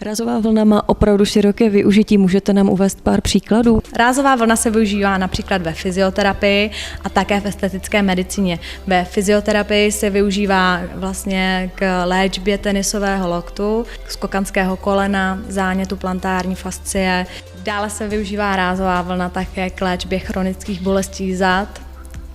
Rázová vlna má opravdu široké využití, můžete nám uvést pár příkladů? Rázová vlna se využívá například ve fyzioterapii a také v estetické medicíně. Ve fyzioterapii se využívá vlastně k léčbě tenisového loktu, skokanského kolena, zánětu plantární fascie. Dále se využívá rázová vlna také k léčbě chronických bolestí zad.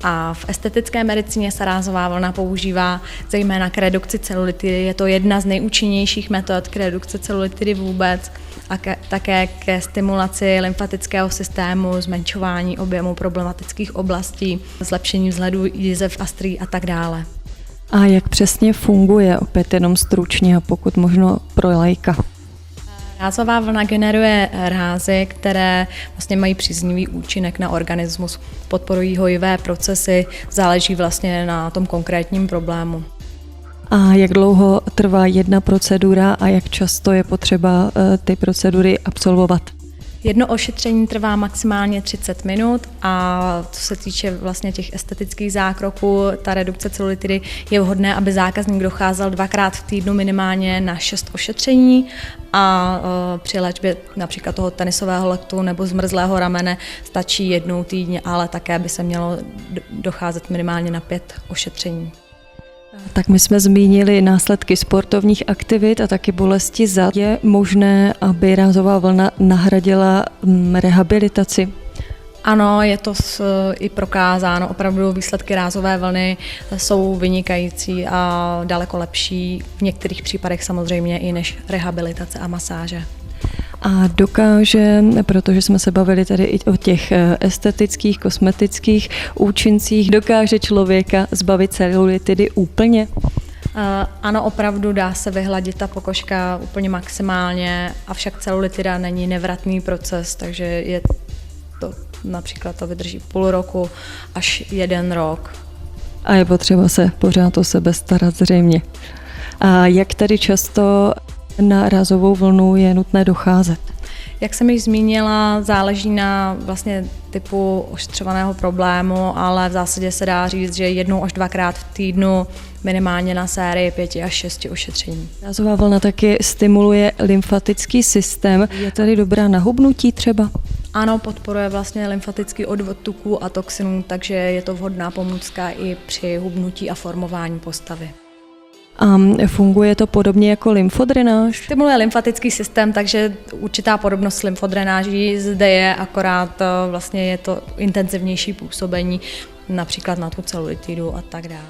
A v estetické medicíně se rázová vlna používá zejména k redukci celulitidy. Je to jedna z nejúčinnějších metod k redukci celulitidy vůbec a také ke stimulaci lymfatického systému, zmenšování objemu problematických oblastí, zlepšení vzhledu jizev, astrí a tak dále. A jak přesně funguje, opět jenom stručně a pokud možno pro laika? Rázová vlna generuje rázy, které vlastně mají příznivý účinek na organismus, podporují hojivé procesy, záleží vlastně na tom konkrétním problému. A jak dlouho trvá jedna procedura a jak často je potřeba ty procedury absolvovat? Jedno ošetření trvá maximálně 30 minut a co se týče vlastně těch estetických zákroků, ta redukce celulitidy je vhodné, aby zákazník docházel 2krát v týdnu minimálně na 6 ošetření a při léčbě například toho tenisového loktu nebo zmrzlého ramene stačí jednou týdně, ale také by se mělo docházet minimálně na 5 ošetření. Tak my jsme zmínili následky sportovních aktivit a taky bolesti zad. Je možné, aby rázová vlna nahradila rehabilitaci? Ano, je to i prokázáno. Opravdu výsledky rázové vlny jsou vynikající a daleko lepší v některých případech samozřejmě i než rehabilitace a masáže. A dokáže, protože jsme se bavili tady i o těch estetických, kosmetických účincích, dokáže člověka zbavit celulitidy úplně? Ano, opravdu dá se vyhladit ta pokožka úplně maximálně, avšak celulitida není nevratný proces, takže je to například to vydrží půl roku až 1 rok. A je potřeba se pořád o sebe starat zřejmě. A jak tady často na rázovou vlnu je nutné docházet? Jak jsem již zmínila, záleží na vlastně typu ošetřovaného problému, ale v zásadě se dá říct, že 1 až 2krát v týdnu minimálně na sérii 5 až 6 ošetření. Rázová vlna taky stimuluje lymfatický systém. Je tady dobrá na hubnutí třeba? Ano, podporuje vlastně lymfatický odvod tuků a toxinů, takže je to vhodná pomůcka i při hubnutí a formování postavy. A funguje to podobně jako lymfodrenáž? Stimuluje lymfatický systém, takže určitá podobnost s lymfodrenáží zde je, akorát vlastně je to intenzivnější působení například na tu celulitidu a tak dále.